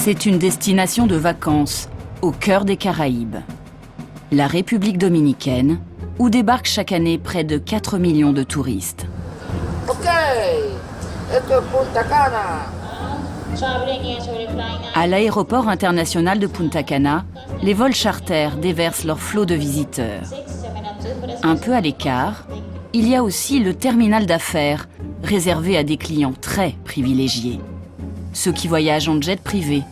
C'est une destination de vacances au cœur des Caraïbes. La République dominicaine, où débarquent chaque année près de 4 millions de touristes. Ok, esto es Punta Cana. À l'aéroport international de Punta Cana, les vols charters déversent leur flot de visiteurs. Un peu à l'écart, il y a aussi le terminal d'affaires, réservé à des clients très privilégiés. Ceux qui voyagent en jet privé,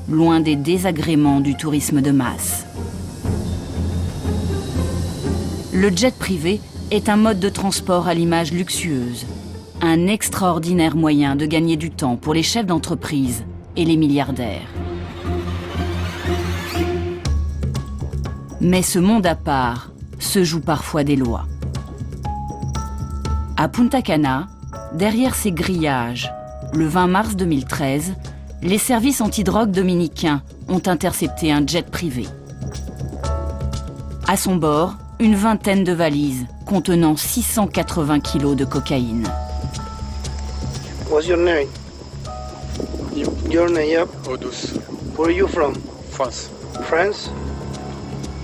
loin des désagréments du tourisme de masse. Le jet privé est un mode de transport à l'image luxueuse. Un extraordinaire moyen de gagner du temps pour les chefs d'entreprise et les milliardaires. Mais ce monde à part se joue parfois des lois. À Punta Cana, derrière ces grillages, le 20 mars 2013, les services antidrogue dominicains ont intercepté un jet privé. À son bord, une vingtaine de valises contenant 680 kilos de cocaïne. What's your name? Your name, yep. Odus, Where are you from? France. France?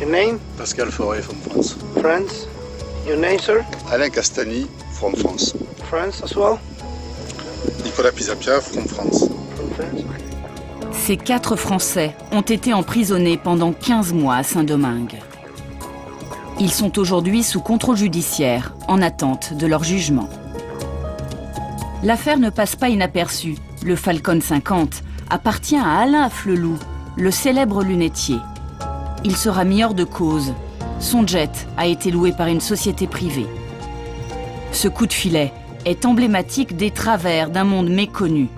Your name? Pascal Fauré from France. France? Your name, sir? Alain Castani from France. France as well? Nicolas Pisapia from France. From France? Ces 4 Français ont été emprisonnés pendant 15 mois à Saint-Domingue. Ils sont aujourd'hui sous contrôle judiciaire, en attente de leur jugement. L'affaire ne passe pas inaperçue. Le Falcon 50 appartient à Alain Afflelou, le célèbre lunetier. Il sera mis hors de cause. Son jet a été loué par une société privée. Ce coup de filet est emblématique des travers d'un monde méconnu,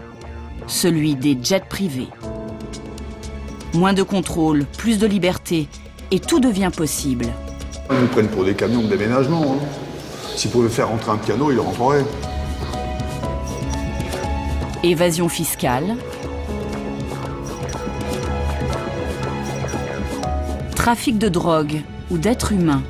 celui des jets privés. Moins de contrôle, plus de liberté, et tout devient possible. Ils nous prennent pour des camions de déménagement. Hein. S'ils pouvaient faire rentrer un piano, ils le rentreraient. Évasion fiscale, trafic de drogue ou d'êtres humains.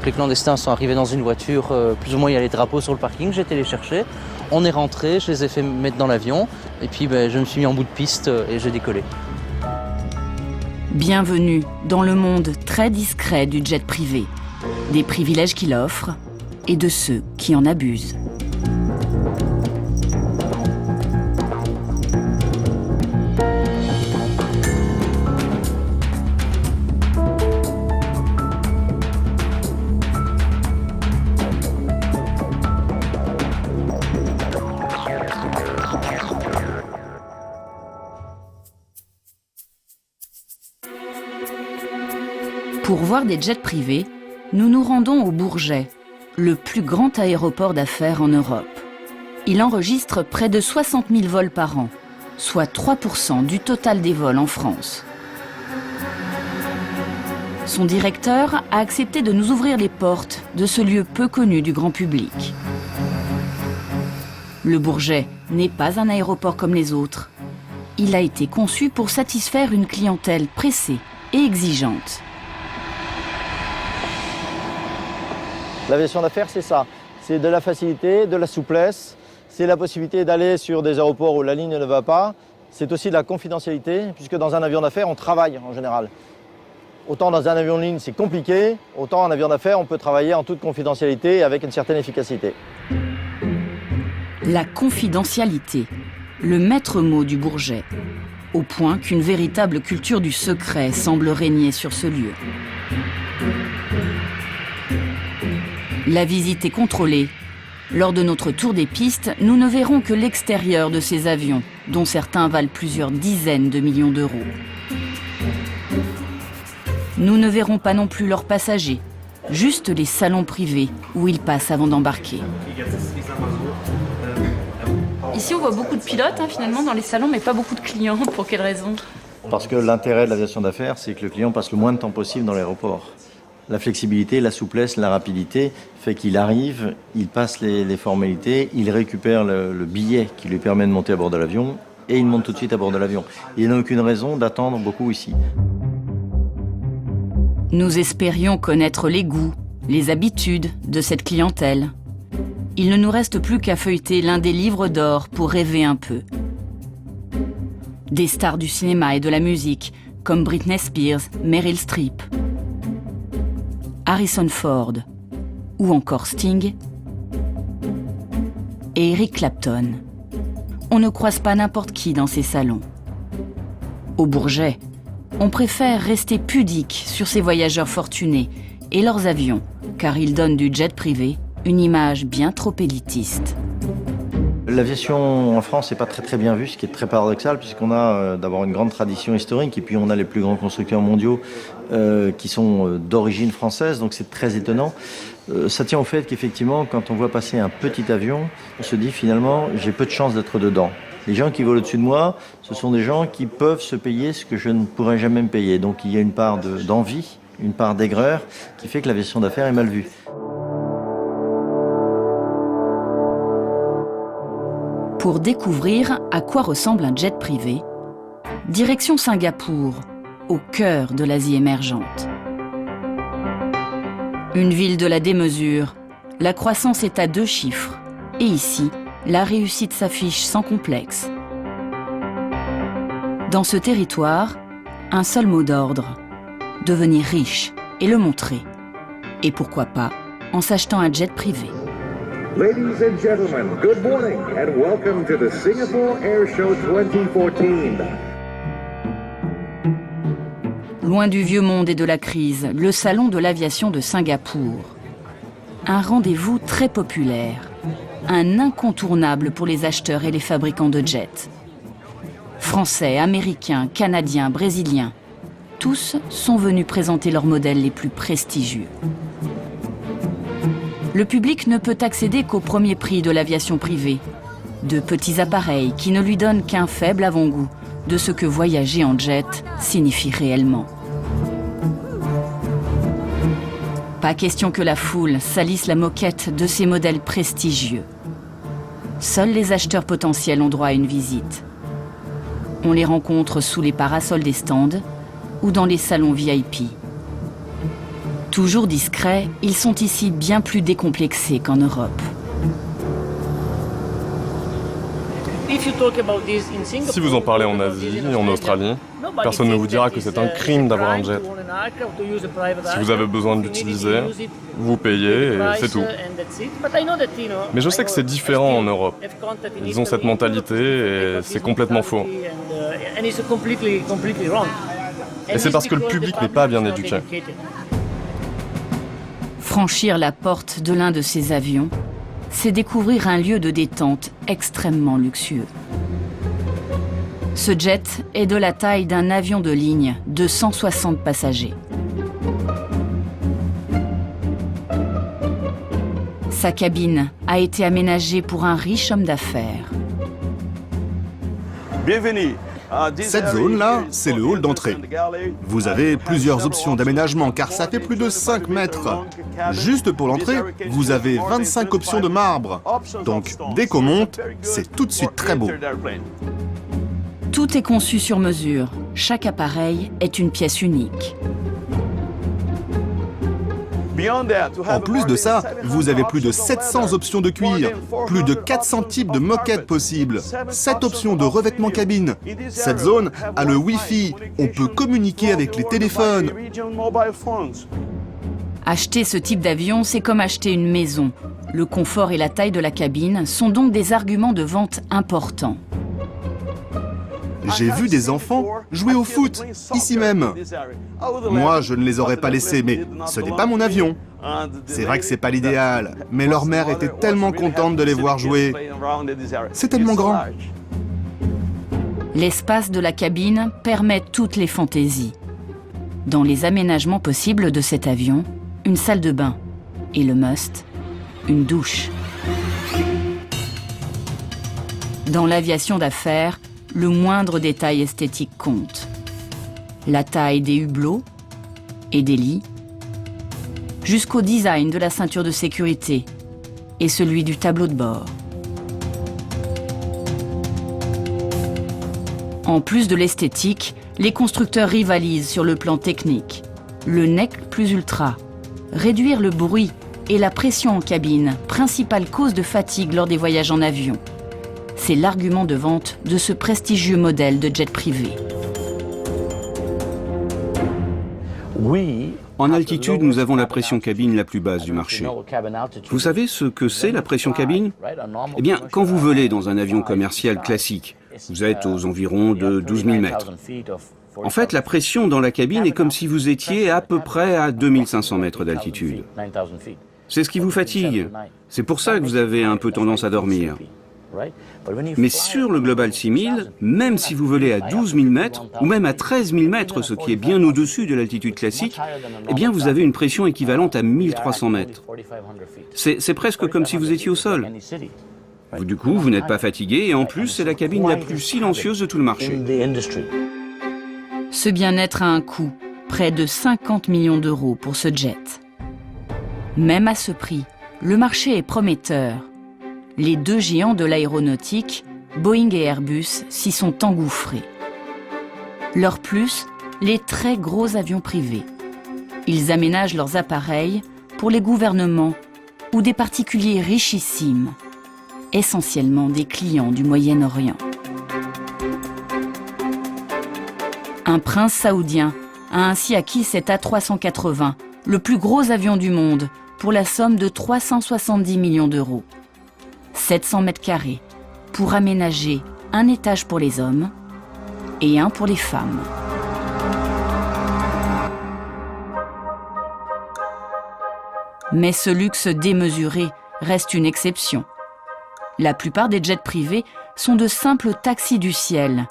Les clandestins sont arrivés dans une voiture, plus ou moins il y a les drapeaux sur le parking, j'ai été les chercher. On est rentrés, je les ai fait mettre dans l'avion et puis je me suis mis en bout de piste et j'ai décollé. Bienvenue dans le monde très discret du jet privé, des privilèges qu'il offre et de ceux qui en abusent. Pour voir des jets privés, nous nous rendons au Bourget, le plus grand aéroport d'affaires en Europe. Il enregistre près de 60 000 vols par an, soit 3% du total des vols en France. Son directeur a accepté de nous ouvrir les portes de ce lieu peu connu du grand public. Le Bourget n'est pas un aéroport comme les autres. Il a été conçu pour satisfaire une clientèle pressée et exigeante. L'aviation d'affaires, c'est ça. C'est de la facilité, de la souplesse. C'est la possibilité d'aller sur des aéroports où la ligne ne va pas. C'est aussi de la confidentialité, puisque dans un avion d'affaires, on travaille en général. Autant dans un avion de ligne, c'est compliqué, autant en avion d'affaires, on peut travailler en toute confidentialité et avec une certaine efficacité. La confidentialité, le maître mot du Bourget, au point qu'une véritable culture du secret semble régner sur ce lieu. La visite est contrôlée. Lors de notre tour des pistes, nous ne verrons que l'extérieur de ces avions, dont certains valent plusieurs dizaines de millions d'euros. Nous ne verrons pas non plus leurs passagers, juste les salons privés où ils passent avant d'embarquer. Ici, on voit beaucoup de pilotes finalement dans les salons, mais pas beaucoup de clients. Pour quelle raison? Parce que l'intérêt de l'aviation d'affaires, c'est que le client passe le moins de temps possible dans l'aéroport. La flexibilité, la souplesse, la rapidité fait qu'il arrive, il passe les formalités, il récupère le billet qui lui permet de monter à bord de l'avion et il monte tout de suite à bord de l'avion. Il n'a aucune raison d'attendre beaucoup ici. Nous espérions connaître les goûts, les habitudes de cette clientèle. Il ne nous reste plus qu'à feuilleter l'un des livres d'or pour rêver un peu. Des stars du cinéma et de la musique, comme Britney Spears, Meryl Streep, Harrison Ford ou encore Sting et Eric Clapton. On ne croise pas n'importe qui dans ces salons. Au Bourget, on préfère rester pudique sur ces voyageurs fortunés et leurs avions, car ils donnent du jet privé une image bien trop élitiste. L'aviation en France n'est pas très bien vue, ce qui est très paradoxal, puisqu'on a d'abord une grande tradition historique, et puis on a les plus grands constructeurs mondiaux qui sont d'origine française, donc c'est très étonnant. Ça tient au fait qu'effectivement, quand on voit passer un petit avion, on se dit finalement, j'ai peu de chance d'être dedans. Les gens qui volent au-dessus de moi, ce sont des gens qui peuvent se payer ce que je ne pourrais jamais me payer. Donc il y a une part d'envie, une part d'aigreur, qui fait que l'aviation d'affaires est mal vue. Pour découvrir à quoi ressemble un jet privé, direction Singapour, au cœur de l'Asie émergente. Une ville de la démesure, la croissance est à 2 chiffres. Et ici, la réussite s'affiche sans complexe. Dans ce territoire, un seul mot d'ordre, devenir riche et le montrer. Et pourquoi pas, en s'achetant un jet privé. Ladies and gentlemen, good morning and welcome to the Singapore Air Show 2014. Loin du vieux monde et de la crise, le salon de l'aviation de Singapour. Un rendez-vous très populaire, un incontournable pour les acheteurs et les fabricants de jets. Français, Américains, Canadiens, Brésiliens, tous sont venus présenter leurs modèles les plus prestigieux. Le public ne peut accéder qu'au premier prix de l'aviation privée, de petits appareils qui ne lui donnent qu'un faible avant-goût de ce que voyager en jet signifie réellement. Pas question que la foule salisse la moquette de ces modèles prestigieux. Seuls les acheteurs potentiels ont droit à une visite. On les rencontre sous les parasols des stands ou dans les salons VIP. Toujours discrets, ils sont ici bien plus décomplexés qu'en Europe. Si vous en parlez en Asie, en Australie, personne ne vous dira que c'est un crime d'avoir un jet. Si vous avez besoin de l'utiliser, vous payez et c'est tout. Mais je sais que c'est différent en Europe. Ils ont cette mentalité et c'est complètement faux. Et c'est parce que le public n'est pas bien éduqué. Franchir la porte de l'un de ces avions, c'est découvrir un lieu de détente extrêmement luxueux. Ce jet est de la taille d'un avion de ligne de 160 passagers. Sa cabine a été aménagée pour un riche homme d'affaires. Bienvenue. Cette zone-là, c'est le hall d'entrée. Vous avez plusieurs options d'aménagement car ça fait plus de 5 mètres. Juste pour l'entrée, vous avez 25 options de marbre. Donc, dès qu'on monte, c'est tout de suite très beau. Tout est conçu sur mesure. Chaque appareil est une pièce unique. En plus de ça, vous avez plus de 700 options de cuir, plus de 400 types de moquettes possibles, 7 options de revêtement cabine. Cette zone a le Wi-Fi, on peut communiquer avec les téléphones. Acheter ce type d'avion, c'est comme acheter une maison. Le confort et la taille de la cabine sont donc des arguments de vente importants. J'ai vu des enfants jouer au foot, ici même. Moi, je ne les aurais pas laissés, mais ce n'est pas mon avion. C'est vrai que c'est pas l'idéal, mais leur mère était tellement contente de les voir jouer. C'est tellement grand. L'espace de la cabine permet toutes les fantaisies. Dans les aménagements possibles de cet avion, une salle de bain et le must, une douche. Dans l'aviation d'affaires, le moindre détail esthétique compte. La taille des hublots et des lits, jusqu'au design de la ceinture de sécurité et celui du tableau de bord. En plus de l'esthétique, les constructeurs rivalisent sur le plan technique. Le nec plus ultra, réduire le bruit et la pression en cabine, principale cause de fatigue lors des voyages en avion. C'est l'argument de vente de ce prestigieux modèle de jet privé. En altitude, nous avons la pression cabine la plus basse du marché. Vous savez ce que c'est la pression cabine? Eh bien, quand vous volez dans un avion commercial classique, vous êtes aux environs de 12 000 mètres. En fait, la pression dans la cabine est comme si vous étiez à peu près à 2500 mètres d'altitude. C'est ce qui vous fatigue. C'est pour ça que vous avez un peu tendance à dormir. Mais sur le Global 6000, même si vous volez à 12 000 mètres, ou même à 13 000 mètres, ce qui est bien au-dessus de l'altitude classique, eh bien vous avez une pression équivalente à 1300 mètres. C'est presque comme si vous étiez au sol. Du coup, vous n'êtes pas fatigué, et en plus, c'est la cabine la plus silencieuse de tout le marché. Ce bien-être a un coût, près de 50 millions d'euros pour ce jet. Même à ce prix, le marché est prometteur. Les deux géants de l'aéronautique, Boeing et Airbus, s'y sont engouffrés. Leur plus, les très gros avions privés. Ils aménagent leurs appareils pour les gouvernements ou des particuliers richissimes, essentiellement des clients du Moyen-Orient. Un prince saoudien a ainsi acquis cet A380, le plus gros avion du monde, pour la somme de 370 millions d'euros. 700 mètres carrés pour aménager un étage pour les hommes et un pour les femmes. Mais ce luxe démesuré reste une exception. La plupart des jets privés sont de simples taxis du ciel,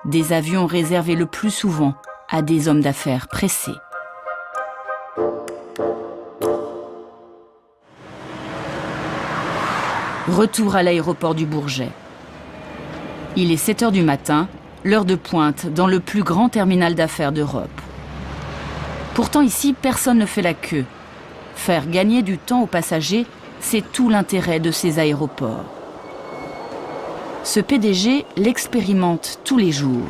des avions réservés le plus souvent à des hommes d'affaires pressés. Retour à l'aéroport du Bourget. Il est 7 h du matin, l'heure de pointe dans le plus grand terminal d'affaires d'Europe. Pourtant ici, personne ne fait la queue. Faire gagner du temps aux passagers, c'est tout l'intérêt de ces aéroports. Ce PDG l'expérimente tous les jours.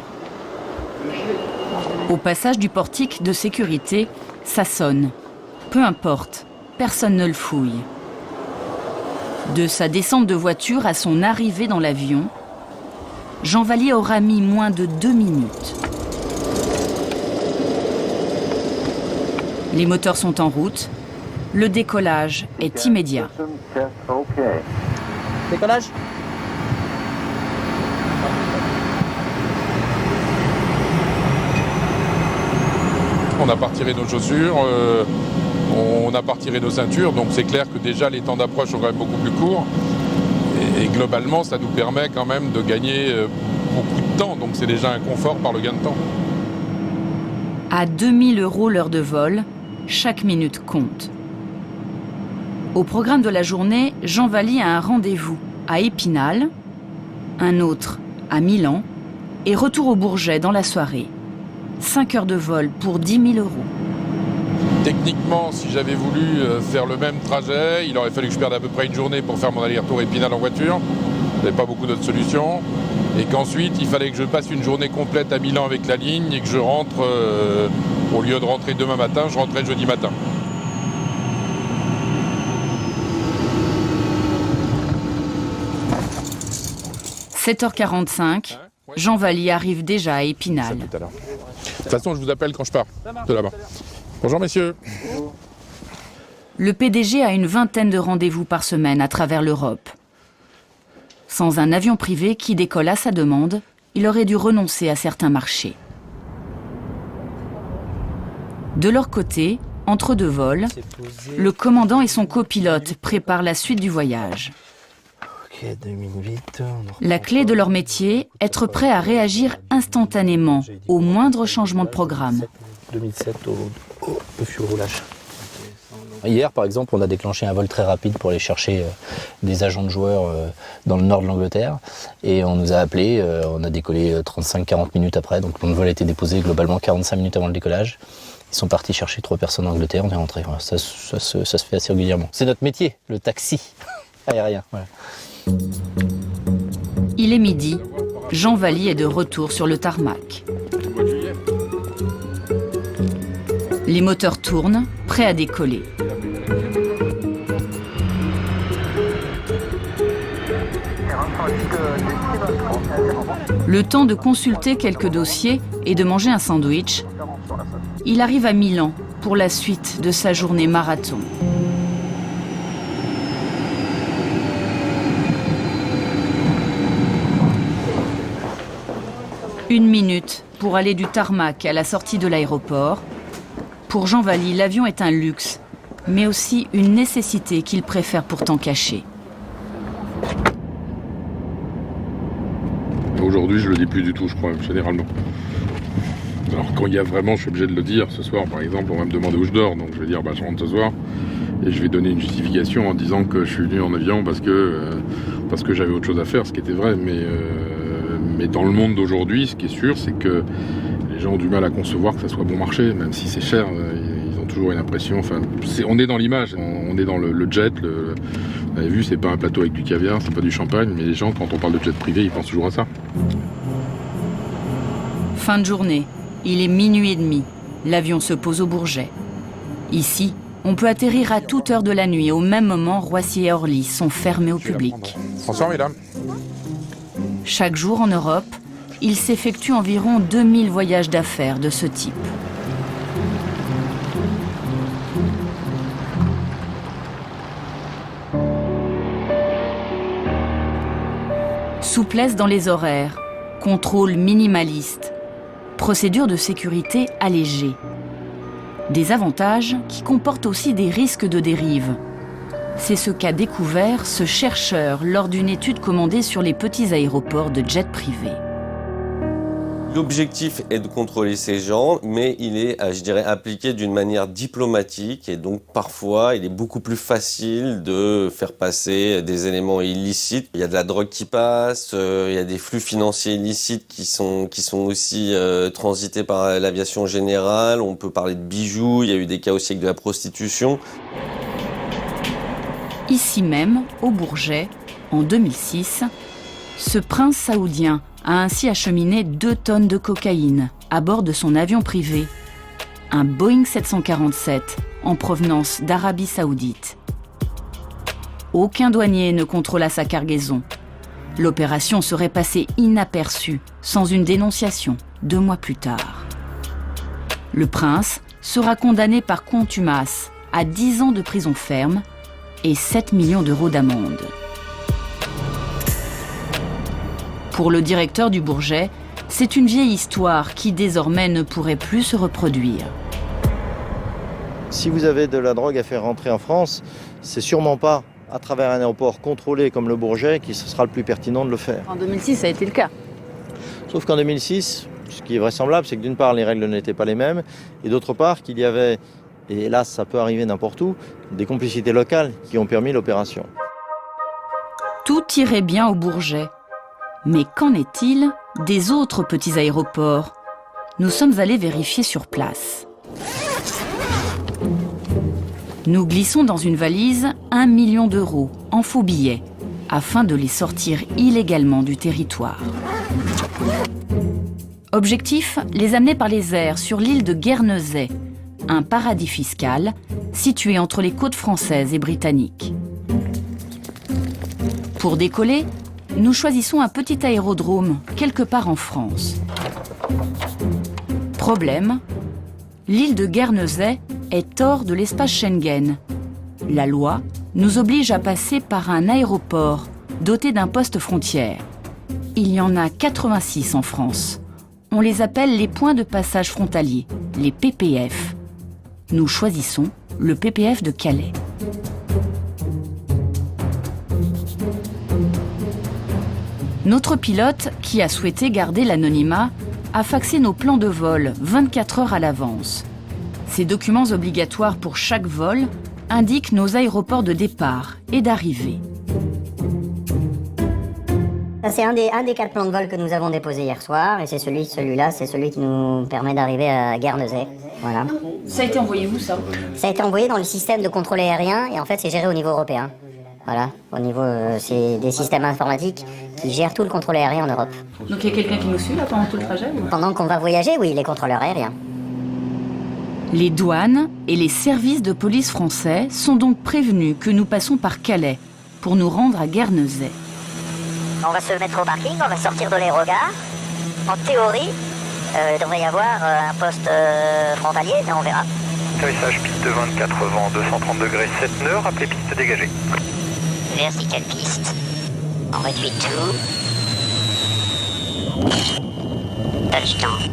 Au passage du portique de sécurité, ça sonne. Peu importe, personne ne le fouille. De sa descente de voiture à son arrivée dans l'avion, Jean Vallier aura mis moins de 2 minutes. Les moteurs sont en route. Le décollage est immédiat. Décollage. On a pas retiré nos chaussures, on a pas retiré nos ceintures, donc c'est clair que déjà les temps d'approche sont quand même beaucoup plus courts. Et globalement, ça nous permet quand même de gagner beaucoup de temps, donc c'est déjà un confort par le gain de temps. À 2 000 € l'heure de vol, chaque minute compte. Au programme de la journée, Jean Vallier a un rendez-vous à Épinal, un autre à Milan et retour au Bourget dans la soirée. 5 heures de vol pour 10 000 €. Techniquement, si j'avais voulu faire le même trajet, il aurait fallu que je perde à peu près une journée pour faire mon aller-retour Épinal en voiture. Il n'y avait pas beaucoup d'autres solutions. Et qu'ensuite, il fallait que je passe une journée complète à Milan avec la ligne et que je rentre, au lieu de rentrer demain matin, je rentrais jeudi matin. « 7h45, Jean Vallier arrive déjà à Épinal. De toute façon, je vous appelle quand je pars de là-bas. Bonjour messieurs. Le PDG a une vingtaine de rendez-vous par semaine à travers l'Europe. Sans un avion privé qui décolle à sa demande, il aurait dû renoncer à certains marchés. De leur côté, entre deux vols, le commandant et son copilote préparent la suite du voyage. La clé de leur métier, être prêt à réagir instantanément au moindre changement de programme. 2007 au fur roulage. Hier, par exemple, on a déclenché un vol très rapide pour aller chercher des agents de joueurs dans le nord de l'Angleterre. Et on nous a appelés, on a décollé 35-40 minutes après. Donc mon vol a été déposé globalement 45 minutes avant le décollage. Ils sont partis chercher 3 personnes en Angleterre, on est rentré. Voilà, ça se fait assez régulièrement. C'est notre métier, le taxi aérien. Voilà. Il est midi. Jean Vallier est de retour sur le tarmac. Les moteurs tournent, prêts à décoller. Le temps de consulter quelques dossiers et de manger un sandwich, il arrive à Milan pour la suite de sa journée marathon. Une minute pour aller du tarmac à la sortie de l'aéroport. Pour Jean Valli, l'avion est un luxe, mais aussi une nécessité qu'il préfère pourtant cacher. Aujourd'hui, je le dis plus du tout, je crois, généralement. Alors quand il y a vraiment, je suis obligé de le dire. Ce soir, par exemple, on va me demander où je dors, donc je vais dire, je rentre ce soir. Et je vais donner une justification en disant que je suis venu en avion parce que j'avais autre chose à faire, ce qui était vrai. Mais dans le monde d'aujourd'hui, ce qui est sûr, c'est que les gens ont du mal à concevoir que ça soit bon marché, même si c'est cher. Ils ont toujours une impression. Enfin, on est dans l'image, on est dans le jet. Vous avez vu, c'est pas un plateau avec du caviar, c'est pas du champagne, mais les gens, quand on parle de jet privé, ils pensent toujours à ça. Fin de journée, il est minuit et demi. L'avion se pose au Bourget. Ici, on peut atterrir à toute heure de la nuit. Au même moment, Roissy et Orly sont fermés au public. Bonsoir, mesdames. Chaque jour en Europe, il s'effectue environ 2000 voyages d'affaires de ce type. Souplesse dans les horaires, contrôle minimaliste, procédure de sécurité allégée. Des avantages qui comportent aussi des risques de dérive. C'est ce qu'a découvert ce chercheur lors d'une étude commandée sur les petits aéroports de jets privés. L'objectif est de contrôler ces gens, mais il est, je dirais, appliqué d'une manière diplomatique et donc parfois il est beaucoup plus facile de faire passer des éléments illicites. Il y a de la drogue qui passe, il y a des flux financiers illicites qui sont aussi transités par l'aviation générale. On peut parler de bijoux, il y a eu des cas aussi avec de la prostitution. Ici même, au Bourget, en 2006, ce prince saoudien a ainsi acheminé 2 tonnes de cocaïne à bord de son avion privé, un Boeing 747 en provenance d'Arabie Saoudite. Aucun douanier ne contrôla sa cargaison. L'opération serait passée inaperçue, sans une dénonciation, 2 mois plus tard. Le prince sera condamné par contumace à 10 ans de prison ferme et 7 millions d'euros d'amende. Pour le directeur du Bourget, c'est une vieille histoire qui désormais ne pourrait plus se reproduire. Si vous avez de la drogue à faire rentrer en France, c'est sûrement pas à travers un aéroport contrôlé comme le Bourget qui sera le plus pertinent de le faire. En 2006, ça a été le cas. Sauf qu'en 2006, ce qui est vraisemblable, c'est que d'une part, les règles n'étaient pas les mêmes, et d'autre part, qu'il y avait, et hélas, ça peut arriver n'importe où, des complicités locales qui ont permis l'opération. Tout irait bien au Bourget. Mais qu'en est-il des autres petits aéroports? Nous sommes allés vérifier sur place. Nous glissons dans une valise 1 million d'euros en faux billets afin de les sortir illégalement du territoire. Objectif, les amener par les airs sur l'île de Guernesey, un paradis fiscal situé entre les côtes françaises et britanniques. Pour décoller, nous choisissons un petit aérodrome quelque part en France. Problème, l'île de Guernesey est hors de l'espace Schengen. La loi nous oblige à passer par un aéroport doté d'un poste frontière. Il y en a 86 en France. On les appelle les points de passage frontaliers, les PPF. Nous choisissons le PPF de Calais. Notre pilote, qui a souhaité garder l'anonymat, a faxé nos plans de vol 24 heures à l'avance. Ces documents obligatoires pour chaque vol indiquent nos aéroports de départ et d'arrivée. C'est un des 4 plans de vol que nous avons déposés hier soir, et c'est celui-là, c'est celui qui nous permet d'arriver à Guernesey. Voilà. Ça a été envoyé où, ça? Ça a été envoyé dans le système de contrôle aérien, et en fait c'est géré au niveau européen. Voilà, au niveau, c'est des systèmes informatiques qui gèrent tout le contrôle aérien en Europe. Donc il y a quelqu'un qui nous suit là pendant tout le trajet ou... Pendant qu'on va voyager, oui, les contrôleurs aériens. Les douanes et les services de police français sont donc prévenus que nous passons par Calais pour nous rendre à Guernesey. On va se mettre au parking, on va sortir de l'aérogare, En théorie, il devrait y avoir un poste frontalier, mais on verra. Atterrissage piste 24, vent 230 degrés 7 nœuds, rappelez piste dégagée. Verticale piste. On réduit tout. Touchdown.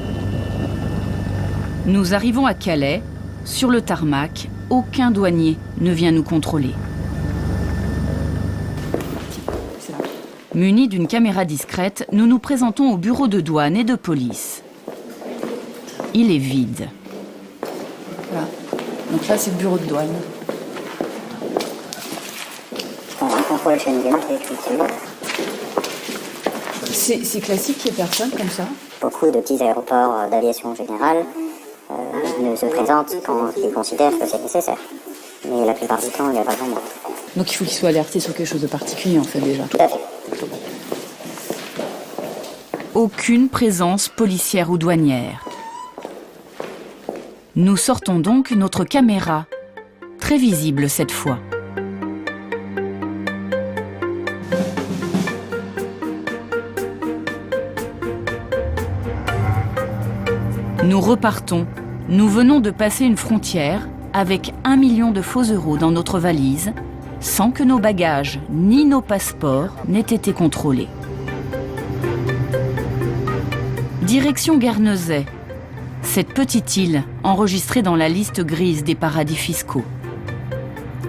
Nous arrivons à Calais. Sur le tarmac, aucun douanier ne vient nous contrôler. Munis d'une caméra discrète, nous nous présentons au bureau de douane et de police. Il est vide. Voilà. Donc là, c'est le bureau de douane. On va contrôler Schengen, C'est classique qu'il y ait personne comme ça. Beaucoup de petits aéroports d'aviation générale ne se présentent quand ils considèrent que c'est nécessaire. Mais la plupart du temps, il n'y a pas grand monde. Donc il faut qu'il soit alerté sur quelque chose de particulier en fait déjà. Tout à fait. Aucune présence policière ou douanière. Nous sortons donc notre caméra, très visible cette fois. Nous repartons. Nous venons de passer une frontière avec 1 million de faux euros dans notre valise, sans que nos bagages ni nos passeports n'aient été contrôlés. Direction Guernesey, cette petite île enregistrée dans la liste grise des paradis fiscaux.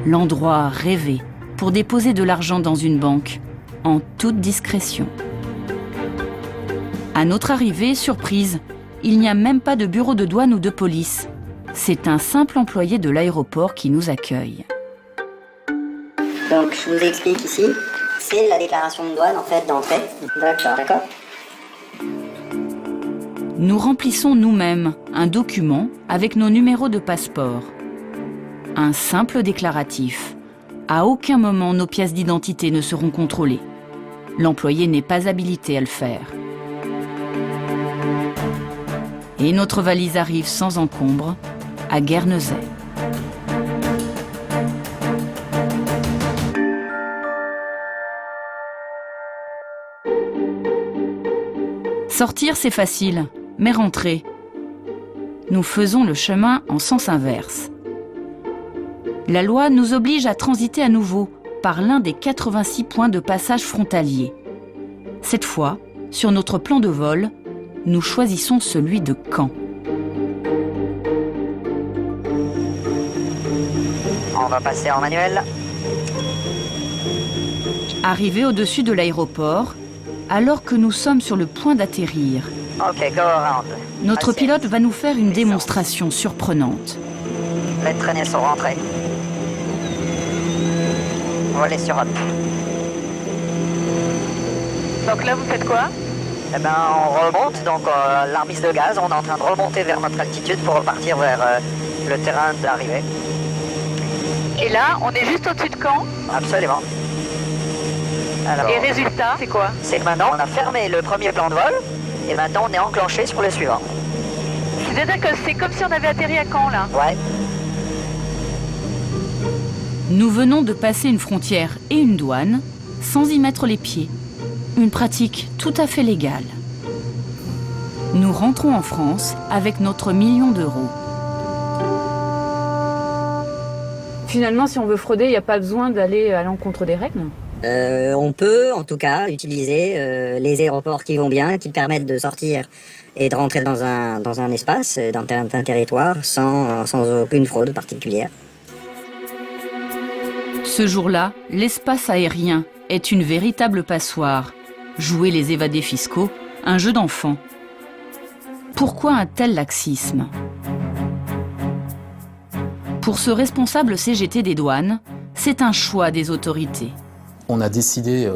L'endroit rêvé pour déposer de l'argent dans une banque, en toute discrétion. À notre arrivée, surprise, il n'y a même pas de bureau de douane ou de police. C'est un simple employé de l'aéroport qui nous accueille. Donc, je vous explique ici, c'est la déclaration de douane en fait d'entrée. D'accord. Nous remplissons nous-mêmes un document avec nos numéros de passeport. Un simple déclaratif. À aucun moment nos pièces d'identité ne seront contrôlées. L'employé n'est pas habilité à le faire. Et notre valise arrive sans encombre à Guernesey. Sortir, c'est facile, mais rentrer. Nous faisons le chemin en sens inverse. La loi nous oblige à transiter à nouveau par l'un des 86 points de passage frontaliers. Cette fois, sur notre plan de vol, nous choisissons celui de Caen. On va passer en manuel. Arrivé au-dessus de l'aéroport, alors que nous sommes sur le point d'atterrir, Ok, go around. notre pilote va nous faire une démonstration surprenante. Les traînées sont rentrées. Voler sur Hop. Donc là, vous faites quoi? Eh ben, on remonte, donc l'armistice de gaz, on est en train de remonter vers notre altitude pour repartir vers le terrain d'arrivée. Et là, on est juste au-dessus de Caen. Absolument. Alors, Et résultat, c'est quoi? c'est que maintenant, on a fermé le premier plan de vol, et maintenant on est enclenché sur le suivant. C'est-à-dire que c'est comme si on avait atterri à Caen, là. Ouais. Nous venons de passer une frontière et une douane sans y mettre les pieds. Une pratique tout à fait légale. Nous rentrons en France avec notre 1 million d'euros. Finalement, si on veut frauder, il n'y a pas besoin d'aller à l'encontre des règles. On peut, en tout cas, utiliser les aéroports qui vont bien, qui permettent de sortir et de rentrer dans un espace, dans un territoire, sans aucune fraude particulière. Ce jour-là, l'espace aérien est une véritable passoire. Jouer les évadés fiscaux, un jeu d'enfant. Pourquoi un tel laxisme ? Pour ce responsable CGT des douanes, c'est un choix des autorités. On a décidé,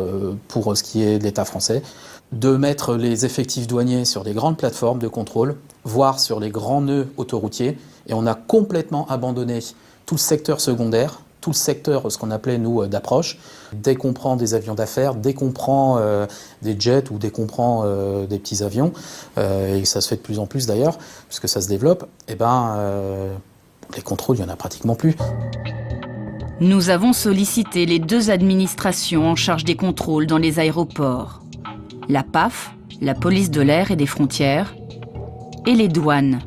pour ce qui est de l'État français, de mettre les effectifs douaniers sur des grandes plateformes de contrôle, voire sur les grands nœuds autoroutiers, et on a complètement abandonné tout le secteur secondaire, tout le secteur, ce qu'on appelait, nous, d'approche. Dès qu'on prend des avions d'affaires, dès qu'on prend des jets ou dès qu'on prend des petits avions, et ça se fait de plus en plus d'ailleurs, puisque ça se développe, eh ben, les contrôles, il n'y en a pratiquement plus. Nous avons sollicité les 2 administrations en charge des contrôles dans les aéroports, la PAF la police de l'air et des frontières, et les douanes.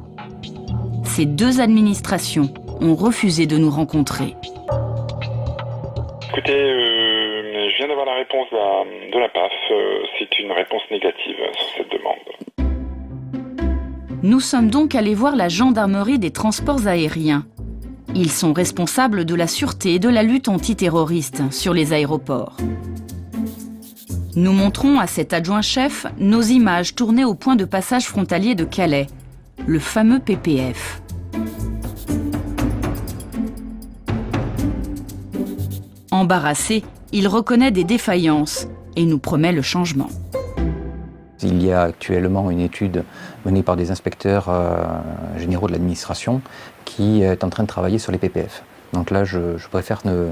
Ces deux administrations ont refusé de nous rencontrer. Écoutez, je viens d'avoir la réponse de la PAF. C'est une réponse négative sur cette demande. Nous sommes donc allés voir la gendarmerie des transports aériens. Ils sont responsables de la sûreté et de la lutte antiterroriste sur les aéroports. Nous montrons à cet adjoint-chef nos images tournées au point de passage frontalier de Calais, le fameux PPF. Embarrassé, il reconnaît des défaillances et nous promet le changement. Il y a actuellement une étude menée par des inspecteurs généraux de l'administration qui est en train de travailler sur les PPF. Donc là, je préfère ne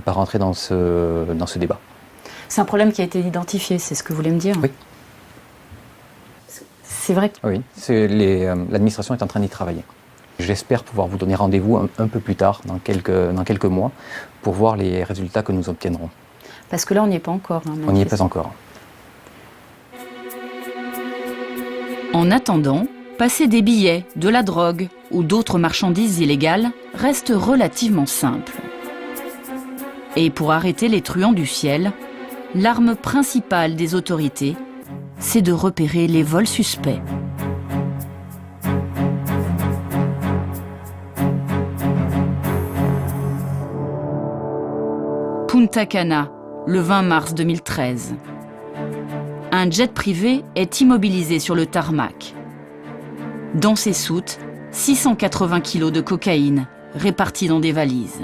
pas rentrer dans ce débat. C'est un problème qui a été identifié, c'est ce que vous voulez me dire? Oui. C'est vrai que... Oui, l'administration est en train d'y travailler. J'espère pouvoir vous donner rendez-vous un peu plus tard, dans quelques mois, pour voir les résultats que nous obtiendrons. Parce que là, on n'y est pas encore. Hein, on n'y est pas encore. En attendant, passer des billets, de la drogue ou d'autres marchandises illégales reste relativement simple. Et pour arrêter les truands du ciel, l'arme principale des autorités, c'est de repérer les vols suspects. Punta Cana, le 20 mars 2013. Un jet privé est immobilisé sur le tarmac. Dans ses soutes, 680 kilos de cocaïne répartis dans des valises.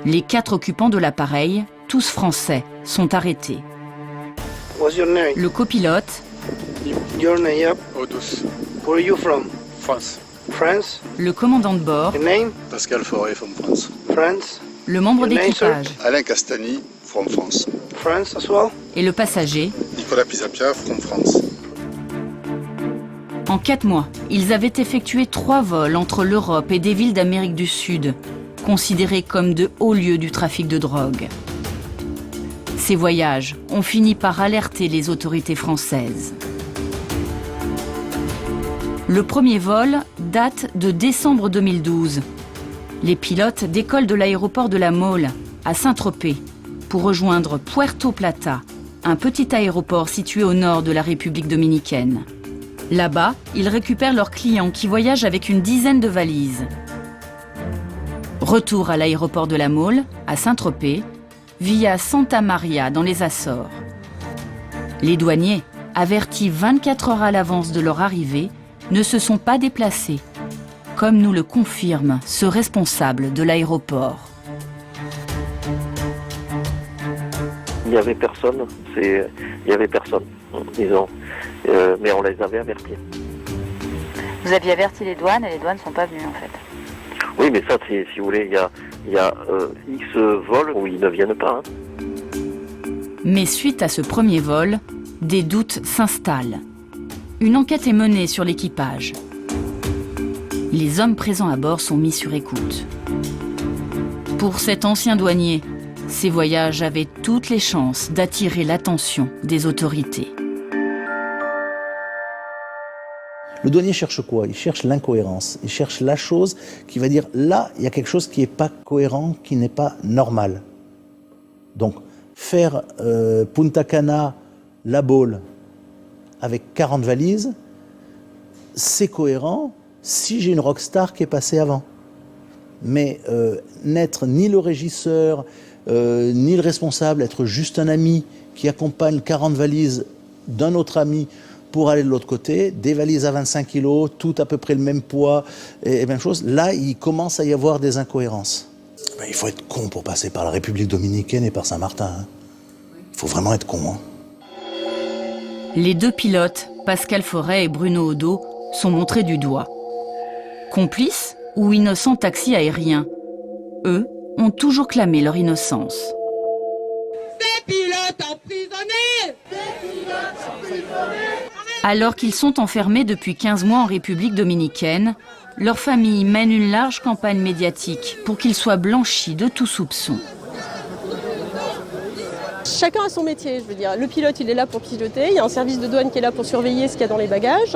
Les 4 occupants de l'appareil, tous français, sont arrêtés. What's your name? Le copilote, Your name, yep. Odus. Where are you from? France. France? le commandant de bord, Your name? Pascal Forêt, from France. France? le membre Your name, sir? d'équipage Alain Castani, from France. France as well? et le passager. Nicolas Pisapia, from France. En 4 mois, ils avaient effectué 3 vols entre l'Europe et des villes d'Amérique du Sud, considérées comme de hauts lieux du trafic de drogue. Ces voyages ont fini par alerter les autorités françaises. Le premier vol date de décembre 2012. Les pilotes décollent de l'aéroport de la Mole, à Saint-Tropez, pour rejoindre Puerto Plata, un petit aéroport situé au nord de la République dominicaine. Là-bas, ils récupèrent leurs clients qui voyagent avec une dizaine de valises. Retour à l'aéroport de la Mole, à Saint-Tropez, via Santa Maria dans les Açores. Les douaniers, avertis 24 heures à l'avance de leur arrivée, ne se sont pas déplacés, comme nous le confirme ce responsable de l'aéroport. Il n'y avait personne, disons, mais on les avait avertis. Vous aviez averti les douanes et les douanes ne sont pas venues en fait. Oui, mais ça, si vous voulez, il y a X vols où ils ne viennent pas. Hein. Mais suite à ce premier vol, des doutes s'installent. Une enquête est menée sur l'équipage. Les hommes présents à bord sont mis sur écoute. Pour cet ancien douanier, ces voyages avaient toutes les chances d'attirer l'attention des autorités. Le douanier cherche quoi? Il cherche l'incohérence. Il cherche la chose qui va dire là, il y a quelque chose qui n'est pas cohérent, qui n'est pas normal. Donc, faire Punta Cana, La Baule, avec 40 valises, c'est cohérent si j'ai une rockstar qui est passée avant. Mais n'être ni le régisseur, ni le responsable, être juste un ami qui accompagne 40 valises d'un autre ami pour aller de l'autre côté, des valises à 25 kilos, tout à peu près le même poids et même chose, là, il commence à y avoir des incohérences. Ben, il faut être con pour passer par la République dominicaine et par Saint-Martin. Hein. Il faut vraiment être con. Hein. Les 2 pilotes, Pascal Forêt et Bruno Odo, sont montrés du doigt. Complices ou innocents taxis aériens, eux ont toujours clamé leur innocence. Ces pilotes emprisonnés! Ces pilotes emprisonnés! Alors qu'ils sont enfermés depuis 15 mois en République dominicaine, leur famille mène une large campagne médiatique pour qu'ils soient blanchis de tout soupçon. Chacun a son métier, je veux dire. Le pilote, il est là pour piloter, il y a un service de douane qui est là pour surveiller ce qu'il y a dans les bagages,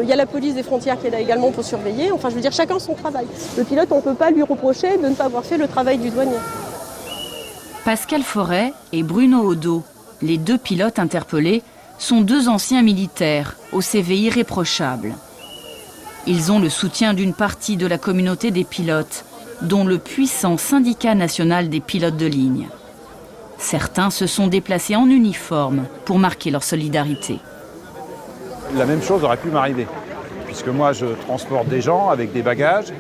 il y a la police des frontières qui est là également pour surveiller, enfin je veux dire, chacun son travail. Le pilote, on ne peut pas lui reprocher de ne pas avoir fait le travail du douanier. Pascal Forêt et Bruno Odo, les 2 pilotes interpellés, sont 2 anciens militaires au CV irréprochable. Ils ont le soutien d'une partie de la communauté des pilotes, dont le puissant syndicat national des pilotes de ligne. Certains se sont déplacés en uniforme pour marquer leur solidarité. La même chose aurait pu m'arriver, puisque moi je transporte des gens avec des bagages.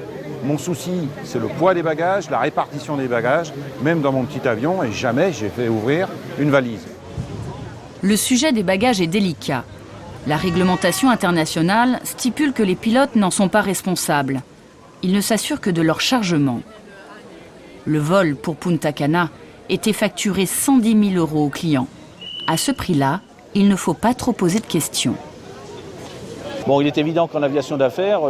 Mon souci, c'est le poids des bagages, la répartition des bagages, même dans mon petit avion, et jamais j'ai fait ouvrir une valise. Le sujet des bagages est délicat. La réglementation internationale stipule que les pilotes n'en sont pas responsables. Ils ne s'assurent que de leur chargement. Le vol pour Punta Cana était facturé 110 000 € au client. À ce prix-là, il ne faut pas trop poser de questions. Bon, il est évident qu'en aviation d'affaires,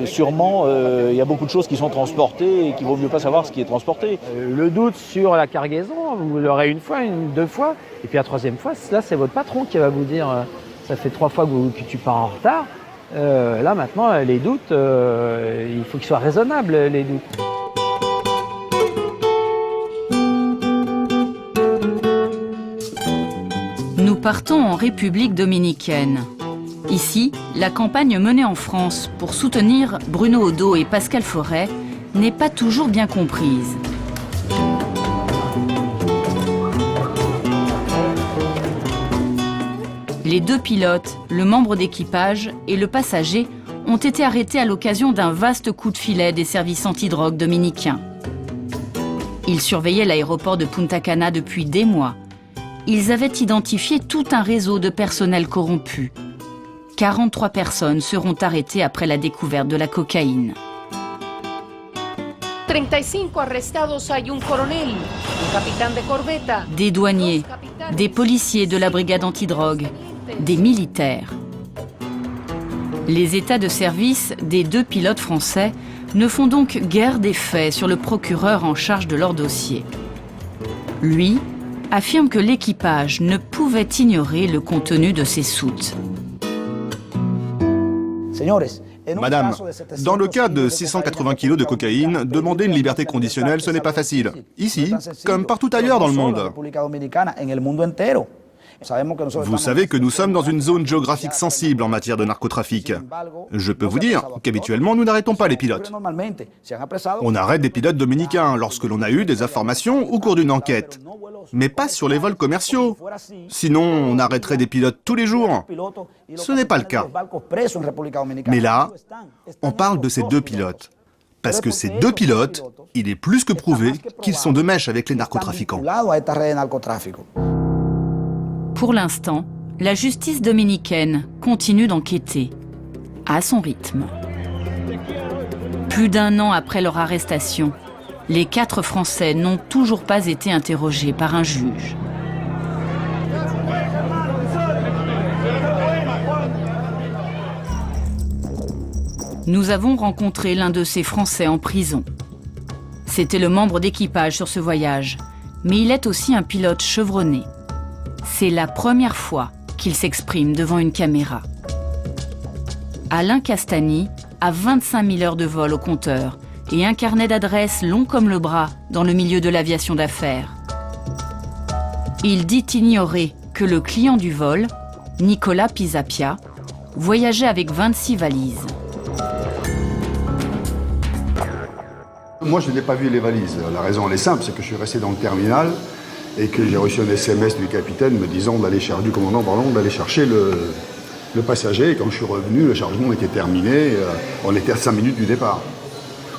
sûrement, il y a beaucoup de choses qui sont transportées et qu'il vaut mieux pas savoir ce qui est transporté. Le doute sur la cargaison, vous l'aurez une fois, 2 fois, et puis la 3e fois, là c'est votre patron qui va vous dire ça fait 3 fois que tu pars en retard. Là maintenant, les doutes, il faut qu'ils soient raisonnables, les doutes. Nous partons en République dominicaine. Ici, la campagne menée en France pour soutenir Bruno Odo et Pascal Forêt n'est pas toujours bien comprise. Les 2 pilotes, le membre d'équipage et le passager ont été arrêtés à l'occasion d'un vaste coup de filet des services antidrogue dominicains. Ils surveillaient l'aéroport de Punta Cana depuis des mois. Ils avaient identifié tout un réseau de personnel corrompu. 43 personnes seront arrêtées après la découverte de la cocaïne. 35 arrestados, hay un coronel, un capitaine de corbeta. Des douaniers, des policiers de la brigade antidrogue, des militaires. Les états de service des 2 pilotes français ne font donc guère d'effet sur le procureur en charge de leur dossier. Lui affirme que l'équipage ne pouvait ignorer le contenu de ces soutes. Madame, dans le cas de 680 kilos de cocaïne, demander une liberté conditionnelle, ce n'est pas facile. Ici, comme partout ailleurs dans le monde. Vous savez que nous sommes dans une zone géographique sensible en matière de narcotrafic. Je peux vous dire qu'habituellement, nous n'arrêtons pas les pilotes. On arrête des pilotes dominicains lorsque l'on a eu des informations au cours d'une enquête. Mais pas sur les vols commerciaux. Sinon, on arrêterait des pilotes tous les jours. Ce n'est pas le cas. Mais là, on parle de ces 2 pilotes. Parce que ces 2 pilotes, il est plus que prouvé qu'ils sont de mèche avec les narcotrafiquants. Pour l'instant, la justice dominicaine continue d'enquêter, à son rythme. Plus d'1 an après leur arrestation, les 4 Français n'ont toujours pas été interrogés par un juge. Nous avons rencontré l'un de ces Français en prison. C'était le membre d'équipage sur ce voyage, mais il est aussi un pilote chevronné. C'est la première fois qu'il s'exprime devant une caméra. Alain Castagny a 25 000 heures de vol au compteur et un carnet d'adresses long comme le bras dans le milieu de l'aviation d'affaires. Il dit ignorer que le client du vol, Nicolas Pisapia, voyageait avec 26 valises. Moi, je n'ai pas vu les valises. La raison, elle est simple, c'est que je suis resté dans le terminal et que j'ai reçu un SMS du capitaine me disant du commandant, d'aller chercher le passager. Et quand je suis revenu, le chargement était terminé. On était à 5 minutes du départ.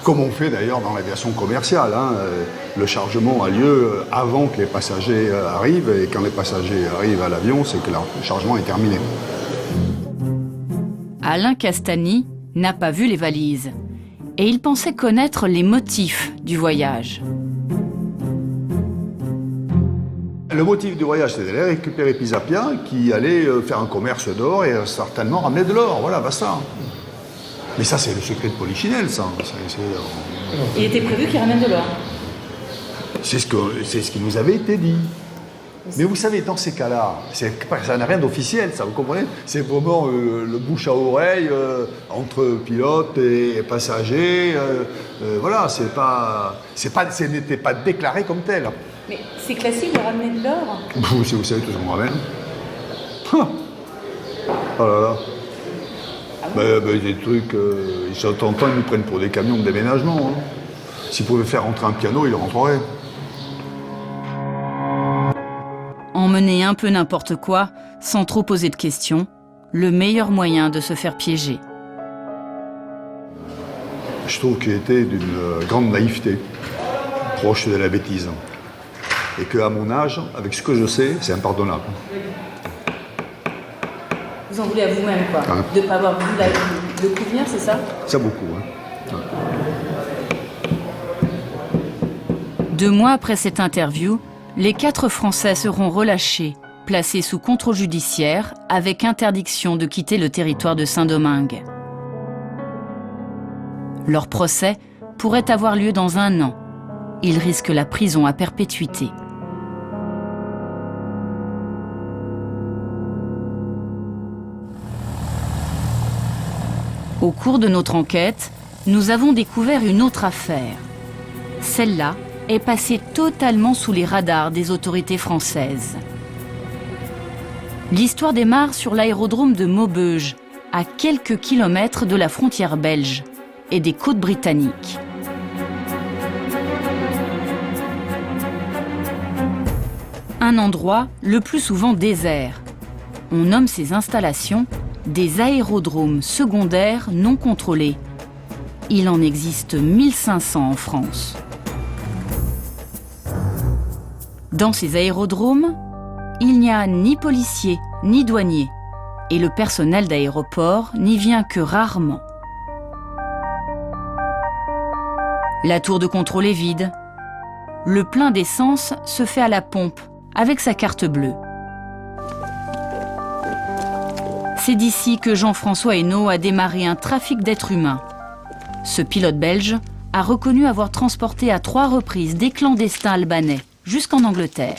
Comme on fait d'ailleurs dans l'aviation commerciale. Le chargement a lieu avant que les passagers arrivent. Et quand les passagers arrivent à l'avion, c'est que le chargement est terminé. Alain Castagny n'a pas vu les valises. Et il pensait connaître les motifs du voyage. Le motif du voyage, c'est d'aller récupérer Pisapia qui allait faire un commerce d'or et certainement ramener de l'or. Voilà, basta. Mais ça, c'est le secret de Polichinelle, ça. Il était prévu qu'il ramène de l'or. C'est ce qui nous avait été dit. Mais vous savez, dans ces cas-là, ça n'a rien d'officiel, ça, vous comprenez? C'est vraiment le bouche à oreille entre pilote et passagers. Voilà, ce n'était pas déclaré comme tel. Mais c'est classique de ramener de l'or? Vous savez tout ce qu'on ramène. Oh là là. Des trucs, ils sont temps, ils nous prennent pour des camions de déménagement. Hein. S'ils pouvaient faire rentrer un piano, ils le rentreraient. Emmener un peu n'importe quoi, sans trop poser de questions, le meilleur moyen de se faire piéger. Je trouve qu'il était d'une grande naïveté, proche de la bêtise. Et qu'à mon âge, avec ce que je sais, c'est impardonnable. Vous en voulez à vous-même, quoi. Hein? De ne pas avoir vu le coup venir, c'est ça? Ça beaucoup, hein. Ouais. 2 mois après cette interview, les 4 Français seront relâchés, placés sous contrôle judiciaire, avec interdiction de quitter le territoire de Saint-Domingue. Leur procès pourrait avoir lieu dans 1 an. Ils risquent la prison à perpétuité. Au cours de notre enquête, nous avons découvert une autre affaire. Celle-là est passée totalement sous les radars des autorités françaises. L'histoire démarre sur l'aérodrome de Maubeuge, à quelques kilomètres de la frontière belge et des côtes britanniques. Un endroit le plus souvent désert. On nomme ces installations des aérodromes secondaires non contrôlés. Il en existe 1500 en France. Dans ces aérodromes, il n'y a ni policiers ni douaniers, et le personnel d'aéroport n'y vient que rarement. La tour de contrôle est vide. Le plein d'essence se fait à la pompe, avec sa carte bleue. C'est d'ici que Jean-François Hénault a démarré un trafic d'êtres humains. Ce pilote belge a reconnu avoir transporté à 3 reprises des clandestins albanais jusqu'en Angleterre.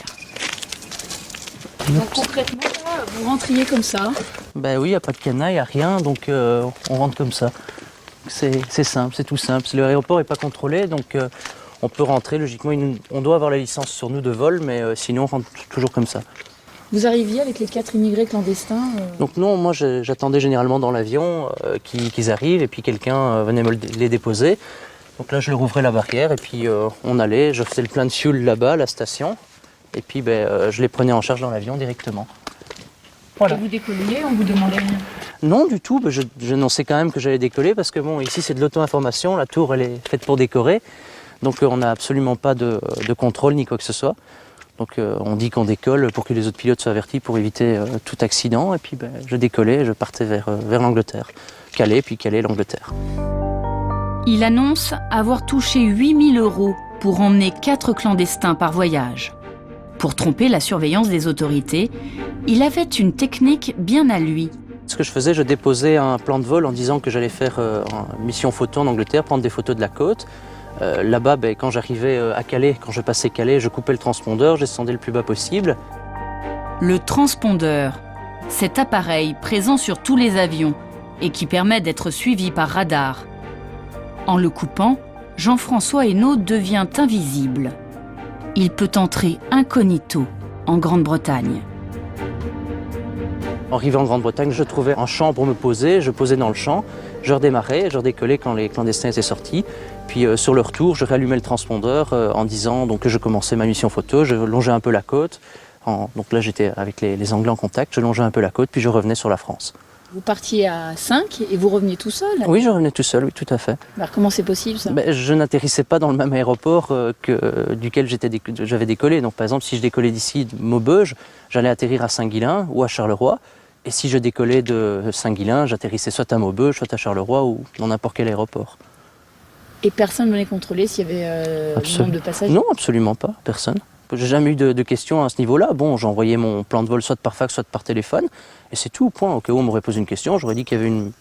Donc concrètement, là, vous rentriez comme ça? Ben oui, il n'y a pas de cadenas, il n'y a rien, donc on rentre comme ça. C'est simple, c'est tout simple. L'aéroport n'est pas contrôlé, donc on peut rentrer logiquement. On doit avoir la licence sur nous de vol, mais sinon on rentre toujours comme ça. Vous arriviez avec les 4 immigrés clandestins Donc non, moi j'attendais généralement dans l'avion qu'ils arrivent et puis quelqu'un venait me les déposer. Donc là je leur ouvrais la barrière et puis on allait, je faisais le plein de fuel là-bas à la station et puis je les prenais en charge dans l'avion directement. Voilà. Et vous décolliez, on vous demandait rien? Non du tout, je annonçais quand même que j'allais décoller parce que bon, ici c'est de l'auto-information, la tour elle est faite pour décorer, donc on n'a absolument pas de contrôle ni quoi que ce soit. Donc on dit qu'on décolle pour que les autres pilotes soient avertis pour éviter tout accident. Et puis je décollais et je partais vers l'Angleterre. Calais, puis Calais, l'Angleterre. Il annonce avoir touché 8 000 € pour emmener 4 clandestins par voyage. Pour tromper la surveillance des autorités, il avait une technique bien à lui. Ce que je faisais, je déposais un plan de vol en disant que j'allais faire une mission photo en Angleterre, prendre des photos de la côte. Là-bas, quand j'arrivais à Calais, quand je passais Calais, je coupais le transpondeur, je descendais le plus bas possible. Le transpondeur, cet appareil présent sur tous les avions et qui permet d'être suivi par radar. En le coupant, Jean-François Hénault devient invisible. Il peut entrer incognito en Grande-Bretagne. En arrivant en Grande-Bretagne, je trouvais un champ pour me poser, je posais dans le champ, je redémarrais, je redécollais quand les clandestins étaient sortis. Puis sur le retour, je réallumais le transpondeur en disant donc, que je commençais ma mission photo, je longeais un peu la côte. Donc là, j'étais avec les Anglais en contact, je longeais un peu la côte, puis je revenais sur la France. Vous partiez à 5 et vous reveniez tout seul? Oui, je revenais tout seul, oui, tout à fait. Alors comment c'est possible ça? Je n'atterrissais pas dans le même aéroport duquel j'avais décollé. Donc par exemple, si je décollais d'ici de Maubeuge, j'allais atterrir à Saint-Guilain ou à Charleroi. Et si je décollais de Saint-Guilain, j'atterrissais soit à Maubeuge, soit à Charleroi ou dans n'importe quel aéroport. Et personne ne venait contrôler s'il y avait le nombre de passagers? Non, absolument pas, personne. J'ai jamais eu de questions à ce niveau-là. Bon, j'envoyais mon plan de vol soit par fax, soit par téléphone, et c'est tout, point. Au cas où on m'aurait posé une question, j'aurais dit qu'il y avait une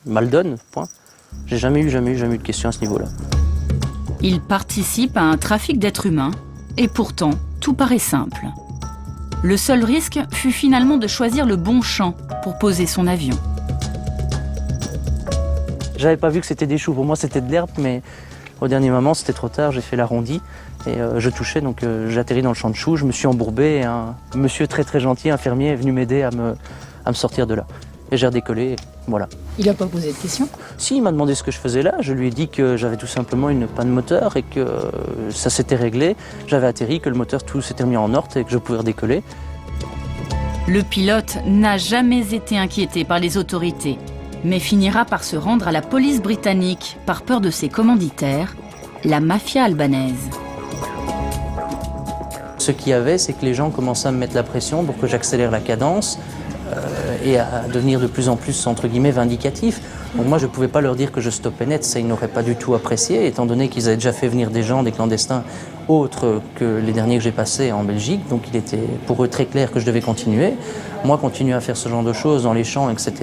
maldonne, point. J'ai jamais eu de questions à ce niveau-là. Il participe à un trafic d'êtres humains, et pourtant, tout paraît simple. Le seul risque fut finalement de choisir le bon champ pour poser son avion. J'avais pas vu que c'était des choux, pour moi c'était de l'herbe, mais au dernier moment c'était trop tard, j'ai fait l'arrondi et je touchais, donc j'ai atterri dans le champ de choux, je me suis embourbé et un monsieur très très gentil, un fermier, est venu m'aider à me sortir de là. Et j'ai redécollé, et voilà. Il n'a pas posé de questions? Si, il m'a demandé ce que je faisais là, je lui ai dit que j'avais tout simplement une panne moteur et que ça s'était réglé, j'avais atterri, que le moteur tout s'était remis en ordre et que je pouvais redécoller. Le pilote n'a jamais été inquiété par les autorités, mais finira par se rendre à la police britannique par peur de ses commanditaires, la mafia albanaise. Ce qu'il y avait, c'est que les gens commençaient à me mettre la pression pour que j'accélère la cadence et à devenir de plus en plus, entre guillemets, vindicatif. Donc moi, je ne pouvais pas leur dire que je stoppais net, ça, ils n'auraient pas du tout apprécié, étant donné qu'ils avaient déjà fait venir des gens, des clandestins, autres que les derniers que j'ai passés en Belgique. Donc il était pour eux très clair que je devais continuer. Moi, continuer à faire ce genre de choses dans les champs, etc.,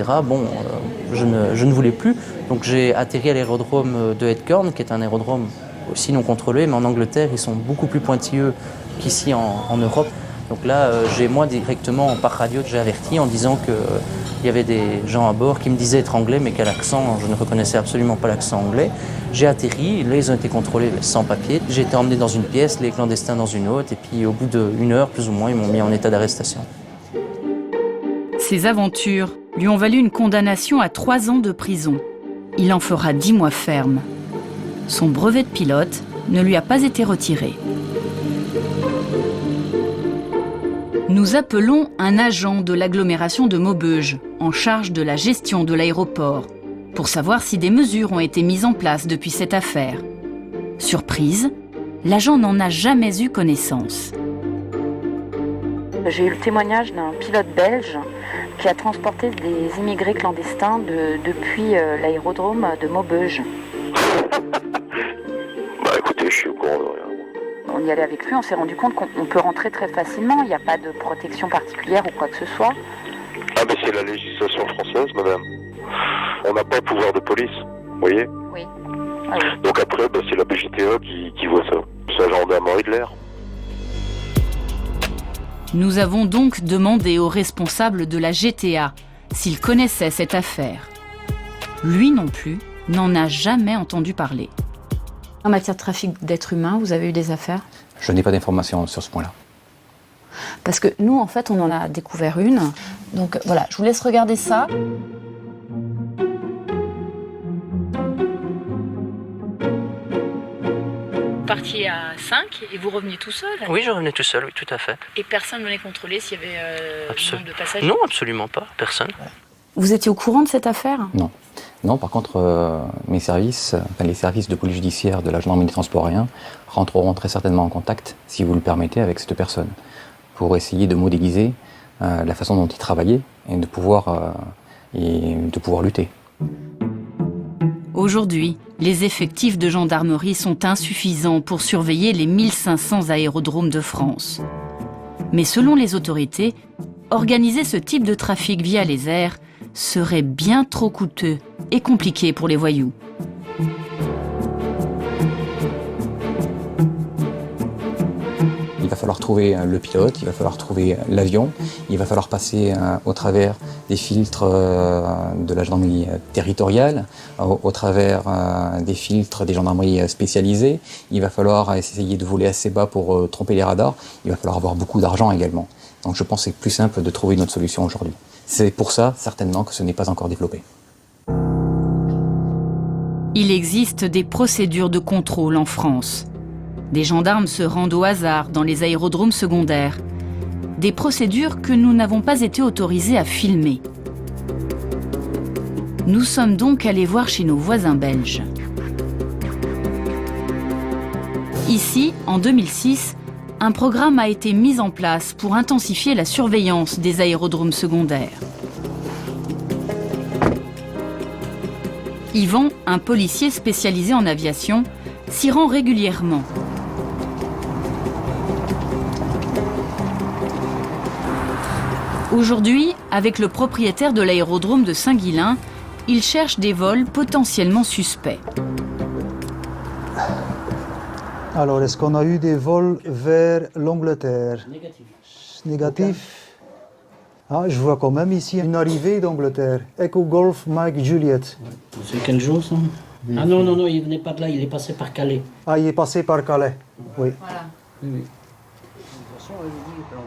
je ne voulais plus. Donc j'ai atterri à l'aérodrome de Headcorn, qui est un aérodrome aussi non contrôlé, mais en Angleterre, ils sont beaucoup plus pointilleux qu'ici en Europe. Donc là, moi directement par radio, j'ai averti en disant qu'il y avait des gens à bord qui me disaient être anglais, mais qu'à l'accent, je ne reconnaissais absolument pas l'accent anglais. J'ai atterri, là ils ont été contrôlés sans papier. J'ai été emmené dans une pièce, les clandestins dans une autre, et puis au bout d'1 heure, plus ou moins, ils m'ont mis en état d'arrestation. Ces aventures lui ont valu une condamnation à 3 ans de prison. Il en fera 10 mois ferme. Son brevet de pilote ne lui a pas été retiré. Nous appelons un agent de l'agglomération de Maubeuge, en charge de la gestion de l'aéroport, pour savoir si des mesures ont été mises en place depuis cette affaire. Surprise, l'agent n'en a jamais eu connaissance. J'ai eu le témoignage d'un pilote belge qui a transporté des immigrés clandestins depuis l'aérodrome de Maubeuge. Bah écoutez, je suis au courant de rien. On y allait avec lui, on s'est rendu compte qu'on peut rentrer très facilement, il n'y a pas de protection particulière ou quoi que ce soit. Ah ben c'est la législation française, madame. On n'a pas de pouvoir de police, vous voyez? Oui. Ah oui. Donc après, c'est la BGTE qui voit ça. C'est la gendarmerie de l'air. Nous avons donc demandé aux responsables de la GTA s'ils connaissaient cette affaire. Lui non plus n'en a jamais entendu parler. En matière de trafic d'êtres humains, vous avez eu des affaires? Je n'ai pas d'informations sur ce point-là. Parce que nous, en fait, on en a découvert une. Donc voilà, je vous laisse regarder ça. Vous partiez à 5 et vous reveniez tout seul? Oui, je revenais tout seul, oui, tout à fait. Et personne ne venait contrôler s'il y avait un nombre de passagers? Non, absolument pas, personne. Vous étiez au courant de cette affaire? Non. Non, par contre, les services de police judiciaire de la gendarmerie des transports aériens rentreront très certainement en contact, si vous le permettez, avec cette personne, pour essayer de modéliser la façon dont ils travaillaient et de pouvoir lutter. Aujourd'hui, les effectifs de gendarmerie sont insuffisants pour surveiller les 1500 aérodromes de France. Mais selon les autorités, organiser ce type de trafic via les airs serait bien trop coûteux et compliqué pour les voyous. Il va falloir trouver le pilote, il va falloir trouver l'avion, il va falloir passer au travers des filtres de la gendarmerie territoriale, au travers des filtres des gendarmeries spécialisées. Il va falloir essayer de voler assez bas pour tromper les radars. Il va falloir avoir beaucoup d'argent également. Donc je pense que c'est plus simple de trouver une autre solution aujourd'hui. C'est pour ça, certainement, que ce n'est pas encore développé. Il existe des procédures de contrôle en France. Des gendarmes se rendent au hasard dans les aérodromes secondaires. Des procédures que nous n'avons pas été autorisés à filmer. Nous sommes donc allés voir chez nos voisins belges. Ici, en 2006, un programme a été mis en place pour intensifier la surveillance des aérodromes secondaires. Yvan, un policier spécialisé en aviation, s'y rend régulièrement. Aujourd'hui, avec le propriétaire de l'aérodrome de Saint-Guilain, il cherche des vols potentiellement suspects. Alors, est-ce qu'on a eu des vols vers l'Angleterre? Négatif. négatif. Ah, je vois quand même ici une arrivée d'Angleterre. Echo Golf Mike Juliet. C'est quel jour ça? Ah non, non, non, il venait pas de là, il est passé par Calais. Ah, il est passé par Calais, oui. Voilà. Oui.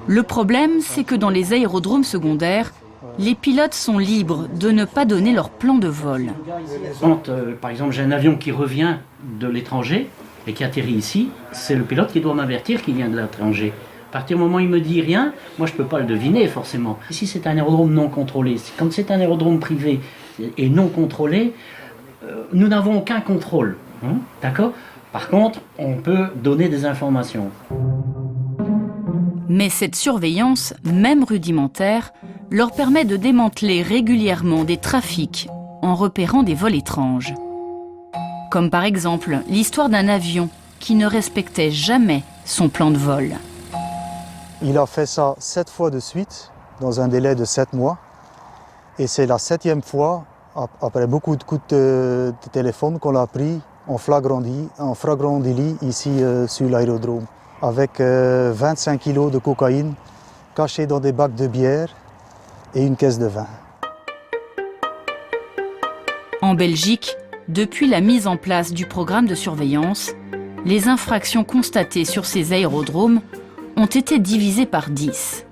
Le problème, c'est que dans les aérodromes secondaires, les pilotes sont libres de ne pas donner leur plan de vol. Quand, par exemple, j'ai un avion qui revient de l'étranger et qui atterrit ici, c'est le pilote qui doit m'avertir qu'il vient de l'étranger. À partir du moment où il me dit rien, moi je ne peux pas le deviner forcément. Ici c'est un aérodrome non contrôlé. Quand c'est un aérodrome privé et non contrôlé, nous n'avons aucun contrôle. Hein, d'accord ? Par contre, on peut donner des informations. Mais cette surveillance, même rudimentaire, leur permet de démanteler régulièrement des trafics en repérant des vols étranges. Comme par exemple l'histoire d'un avion qui ne respectait jamais son plan de vol. Il a fait ça 7 fois de suite, dans un délai de 7 mois. Et c'est la 7e fois, après beaucoup de coups de téléphone, qu'on l'a pris en flagrant délit ici sur l'aérodrome. Avec 25 kilos de cocaïne cachés dans des bacs de bière et une caisse de vin. En Belgique, depuis la mise en place du programme de surveillance, les infractions constatées sur ces aérodromes ont été divisées par 10.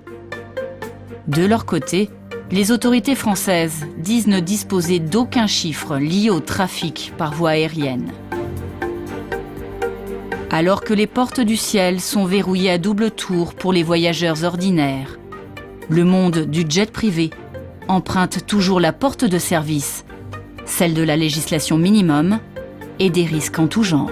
De leur côté, les autorités françaises disent ne disposer d'aucun chiffre lié au trafic par voie aérienne. Alors que les portes du ciel sont verrouillées à double tour pour les voyageurs ordinaires, le monde du jet privé emprunte toujours la porte de service, celle de la législation minimum et des risques en tout genre.